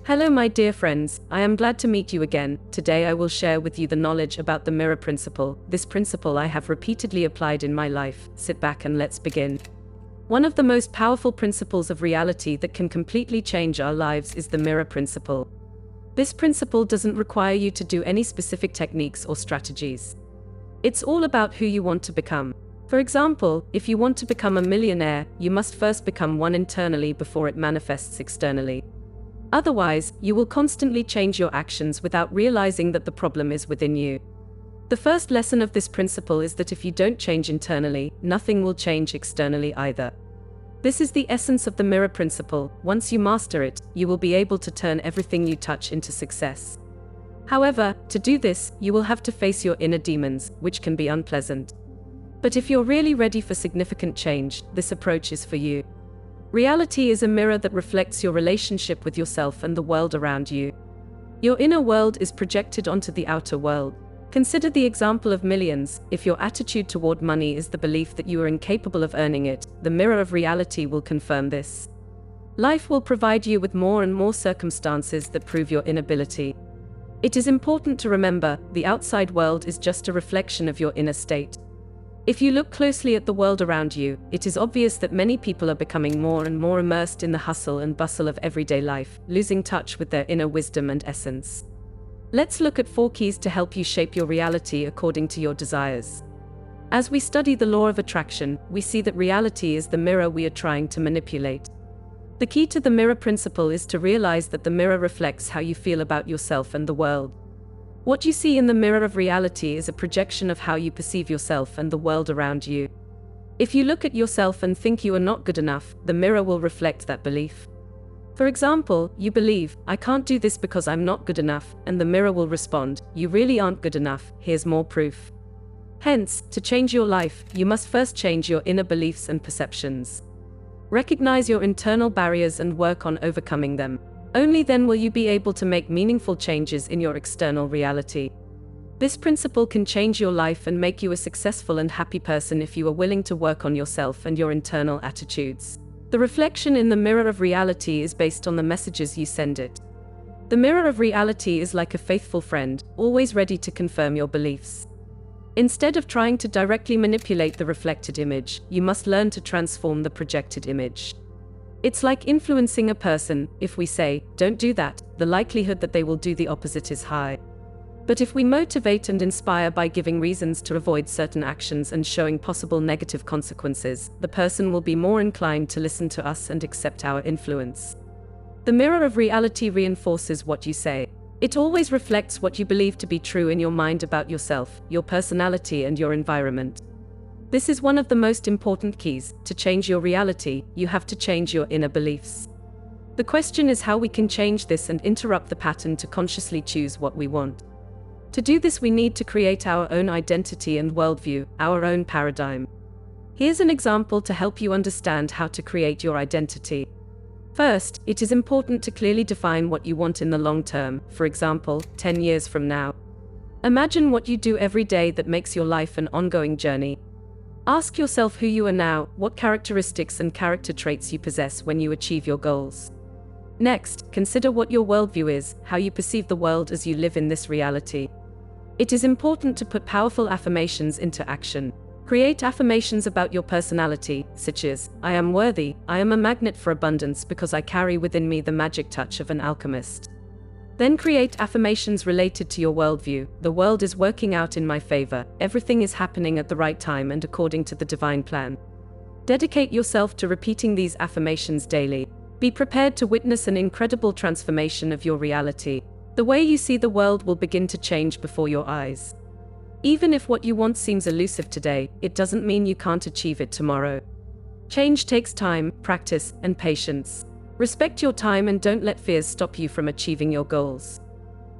Hello my dear friends, I am glad to meet you again. Today I will share with you the knowledge about the mirror principle. This principle I have repeatedly applied in my life. Sit back and let's begin. One of the most powerful principles of reality that can completely change our lives is the mirror principle. This principle doesn't require you to do any specific techniques or strategies. It's all about who you want to become. For example, if you want to become a millionaire, you must first become one internally before it manifests externally. Otherwise, you will constantly change your actions without realizing that the problem is within you. The first lesson of this principle is that if you don't change internally, nothing will change externally either. This is the essence of the mirror principle. Once you master it, you will be able to turn everything you touch into success. However, to do this, you will have to face your inner demons, which can be unpleasant. But if you're really ready for significant change, this approach is for you. Reality is a mirror that reflects your relationship with yourself and the world around you. Your inner world is projected onto the outer world. Consider the example of millions. If your attitude toward money is the belief that you are incapable of earning it, the mirror of reality will confirm this. Life will provide you with more and more circumstances that prove your inability. It is important to remember, the outside world is just a reflection of your inner state. If you look closely at the world around you, it is obvious that many people are becoming more and more immersed in the hustle and bustle of everyday life, losing touch with their inner wisdom and essence. Let's look at 4 keys to help you shape your reality according to your desires. As we study the law of attraction, we see that reality is the mirror we are trying to manipulate. The key to the mirror principle is to realize that the mirror reflects how you feel about yourself and the world. What you see in the mirror of reality is a projection of how you perceive yourself and the world around you. If you look at yourself and think you are not good enough, the mirror will reflect that belief. For example, you believe, "I can't do this because I'm not good enough," and the mirror will respond, "You really aren't good enough, here's more proof." Hence, to change your life, you must first change your inner beliefs and perceptions. Recognize your internal barriers and work on overcoming them. Only then will you be able to make meaningful changes in your external reality. This principle can change your life and make you a successful and happy person if you are willing to work on yourself and your internal attitudes. The reflection in the mirror of reality is based on the messages you send it. The mirror of reality is like a faithful friend, always ready to confirm your beliefs. Instead of trying to directly manipulate the reflected image, you must learn to transform the projected image. It's like influencing a person. If we say, "Don't do that," the likelihood that they will do the opposite is high. But if we motivate and inspire by giving reasons to avoid certain actions and showing possible negative consequences, the person will be more inclined to listen to us and accept our influence. The mirror of reality reinforces what you say. It always reflects what you believe to be true in your mind about yourself, your personality, and your environment. This is one of the most important keys. To change your reality, you have to change your inner beliefs. The question is how we can change this and interrupt the pattern to consciously choose what we want. To do this, we need to create our own identity and worldview, our own paradigm. Here's an example to help you understand how to create your identity. First, it is important to clearly define what you want in the long term, for example, 10 years from now. Imagine what you do every day that makes your life an ongoing journey. Ask yourself who you are now, what characteristics and character traits you possess when you achieve your goals. Next, consider what your worldview is, how you perceive the world as you live in this reality. It is important to put powerful affirmations into action. Create affirmations about your personality, such as, "I am worthy, I am a magnet for abundance because I carry within me the magic touch of an alchemist." Then create affirmations related to your worldview. "The world is working out in my favor, everything is happening at the right time and according to the divine plan." Dedicate yourself to repeating these affirmations daily. Be prepared to witness an incredible transformation of your reality. The way you see the world will begin to change before your eyes. Even if what you want seems elusive today, it doesn't mean you can't achieve it tomorrow. Change takes time, practice, and patience. Respect your time and don't let fears stop you from achieving your goals.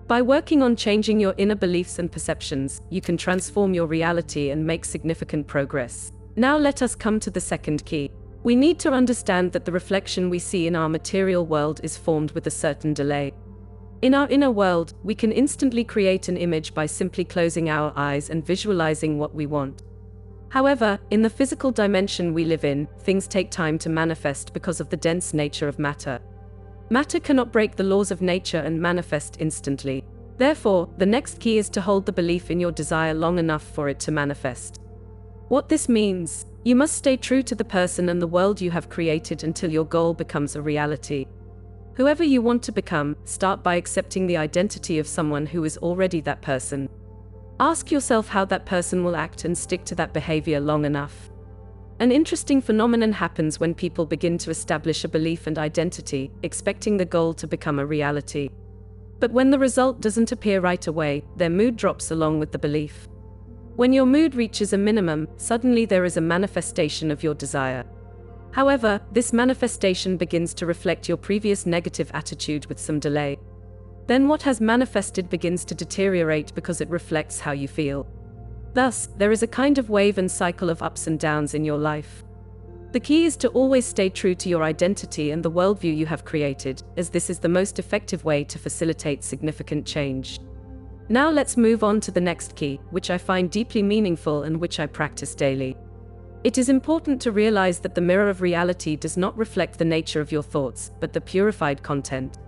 By working on changing your inner beliefs and perceptions, you can transform your reality and make significant progress. Now let us come to the second key. We need to understand that the reflection we see in our material world is formed with a certain delay. In our inner world, we can instantly create an image by simply closing our eyes and visualizing what we want. However, in the physical dimension we live in, things take time to manifest because of the dense nature of matter. Matter cannot break the laws of nature and manifest instantly. Therefore, the next key is to hold the belief in your desire long enough for it to manifest. What this means: you must stay true to the person and the world you have created until your goal becomes a reality. Whoever you want to become, start by accepting the identity of someone who is already that person. Ask yourself how that person will act and stick to that behavior long enough. An interesting phenomenon happens when people begin to establish a belief and identity, expecting the goal to become a reality. But when the result doesn't appear right away, their mood drops along with the belief. When your mood reaches a minimum, suddenly there is a manifestation of your desire. However, this manifestation begins to reflect your previous negative attitude with some delay. Then what has manifested begins to deteriorate because it reflects how you feel. Thus, there is a kind of wave and cycle of ups and downs in your life. The key is to always stay true to your identity and the worldview you have created, as this is the most effective way to facilitate significant change. Now let's move on to the next key, which I find deeply meaningful and which I practice daily. It is important to realize that the mirror of reality does not reflect the nature of your thoughts, but the purified content.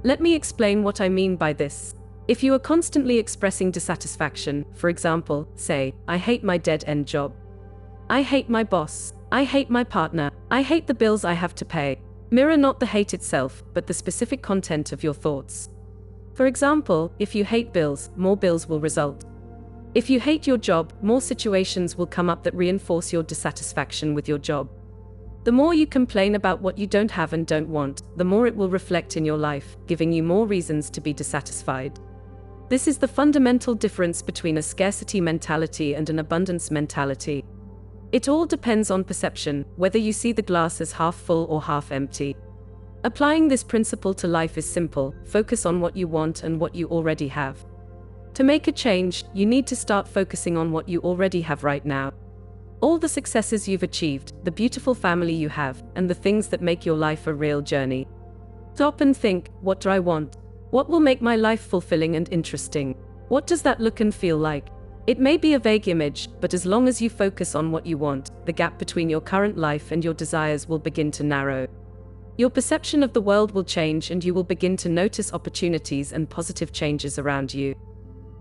Let me explain what I mean by this. If you are constantly expressing dissatisfaction, for example, say, "I hate my dead-end job. I hate my boss. I hate my partner. I hate the bills I have to pay." Mirror not the hate itself, but the specific content of your thoughts. For example, if you hate bills, more bills will result. If you hate your job, more situations will come up that reinforce your dissatisfaction with your job. The more you complain about what you don't have and don't want, the more it will reflect in your life, giving you more reasons to be dissatisfied. This is the fundamental difference between a scarcity mentality and an abundance mentality. It all depends on perception, whether you see the glass as half full or half empty. Applying this principle to life is simple: focus on what you want and what you already have. To make a change, you need to start focusing on what you already have right now. All the successes you've achieved, the beautiful family you have, and the things that make your life a real journey. Stop and think, what do I want? What will make my life fulfilling and interesting? What does that look and feel like? It may be a vague image, but as long as you focus on what you want, the gap between your current life and your desires will begin to narrow. Your perception of the world will change and you will begin to notice opportunities and positive changes around you.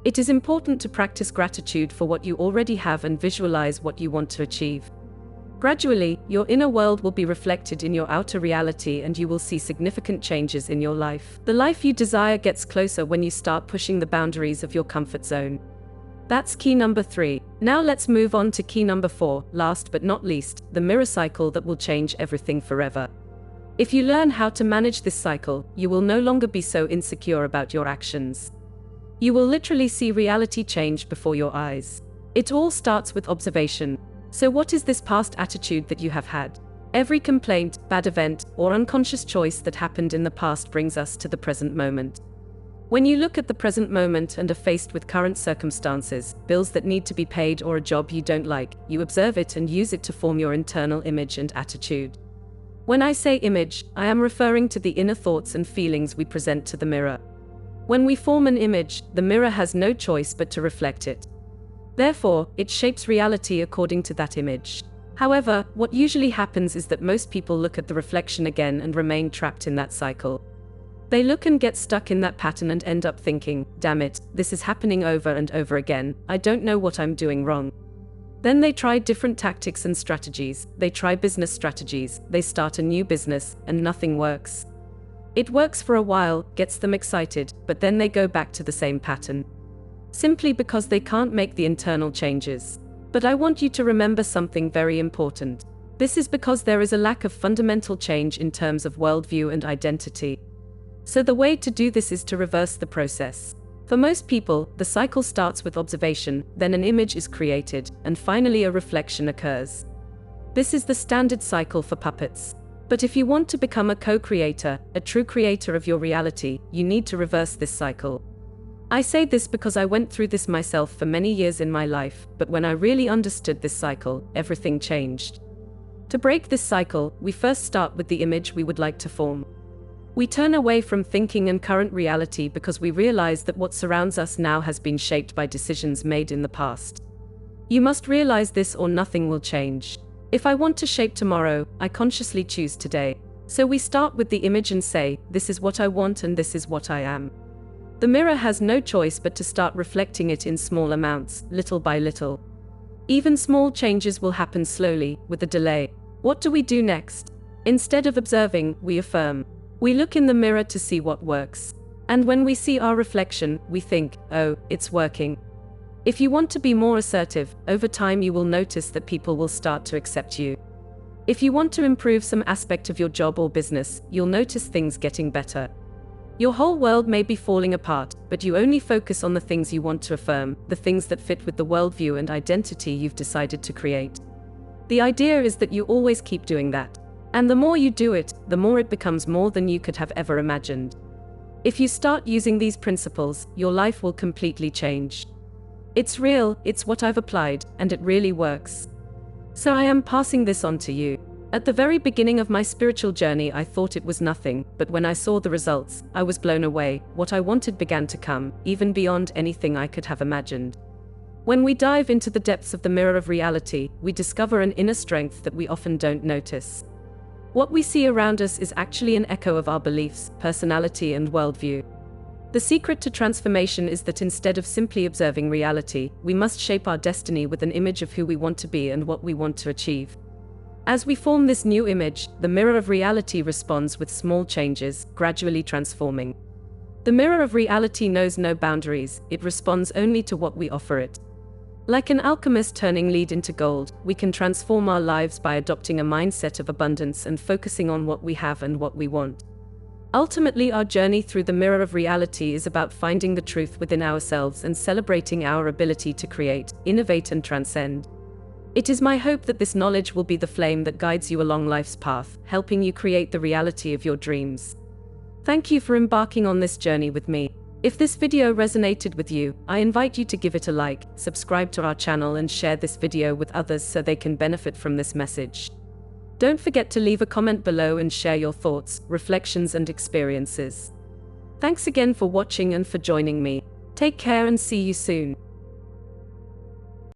It is important to practice gratitude for what you already have and visualize what you want to achieve. Gradually, your inner world will be reflected in your outer reality and you will see significant changes in your life. The life you desire gets closer when you start pushing the boundaries of your comfort zone. That's key number 3. Now let's move on to key number 4, last but not least, the mirror cycle that will change everything forever. If you learn how to manage this cycle, you will no longer be so insecure about your actions. You will literally see reality change before your eyes. It all starts with observation. So what is this past attitude that you have had? Every complaint, bad event, or unconscious choice that happened in the past brings us to the present moment. When you look at the present moment and are faced with current circumstances, bills that need to be paid or a job you don't like, you observe it and use it to form your internal image and attitude. When I say image, I am referring to the inner thoughts and feelings we present to the mirror. When we form an image, the mirror has no choice but to reflect it. Therefore, it shapes reality according to that image. However, what usually happens is that most people look at the reflection again and remain trapped in that cycle. They look and get stuck in that pattern and end up thinking, "Damn it, this is happening over and over again, I don't know what I'm doing wrong." Then they try different tactics and strategies, they try business strategies, they start a new business, and nothing works. It works for a while, gets them excited, but then they go back to the same pattern. Simply because they can't make the internal changes. But I want you to remember something very important. This is because there is a lack of fundamental change in terms of worldview and identity. So the way to do this is to reverse the process. For most people, the cycle starts with observation, then an image is created, and finally a reflection occurs. This is the standard cycle for puppets. But if you want to become a co-creator, a true creator of your reality, you need to reverse this cycle. I say this because I went through this myself for many years in my life, but when I really understood this cycle, everything changed. To break this cycle, we first start with the image we would like to form. We turn away from thinking and current reality because we realize that what surrounds us now has been shaped by decisions made in the past. You must realize this or nothing will change. If I want to shape tomorrow, I consciously choose today. So we start with the image and say, this is what I want and this is what I am. The mirror has no choice but to start reflecting it in small amounts, little by little. Even small changes will happen slowly, with a delay. What do we do next? Instead of observing, we affirm. We look in the mirror to see what works. And when we see our reflection, we think, oh, it's working. If you want to be more assertive, over time you will notice that people will start to accept you. If you want to improve some aspect of your job or business, you'll notice things getting better. Your whole world may be falling apart, but you only focus on the things you want to affirm, the things that fit with the worldview and identity you've decided to create. The idea is that you always keep doing that. And the more you do it, the more it becomes more than you could have ever imagined. If you start using these principles, your life will completely change. It's real, it's what I've applied, and it really works. So I am passing this on to you. At the very beginning of my spiritual journey, I thought it was nothing, but when I saw the results, I was blown away. What I wanted began to come, even beyond anything I could have imagined. When we dive into the depths of the mirror of reality, we discover an inner strength that we often don't notice. What we see around us is actually an echo of our beliefs, personality, and worldview. The secret to transformation is that instead of simply observing reality, we must shape our destiny with an image of who we want to be and what we want to achieve. As we form this new image, the mirror of reality responds with small changes, gradually transforming. The mirror of reality knows no boundaries, it responds only to what we offer it. Like an alchemist turning lead into gold, we can transform our lives by adopting a mindset of abundance and focusing on what we have and what we want. Ultimately, our journey through the mirror of reality is about finding the truth within ourselves and celebrating our ability to create, innovate, and transcend. It is my hope that this knowledge will be the flame that guides you along life's path, helping you create the reality of your dreams. Thank you for embarking on this journey with me. If this video resonated with you, I invite you to give it a like, subscribe to our channel, and share this video with others so they can benefit from this message. Don't forget to leave a comment below and share your thoughts, reflections, and experiences. Thanks again for watching and for joining me. Take care and see you soon.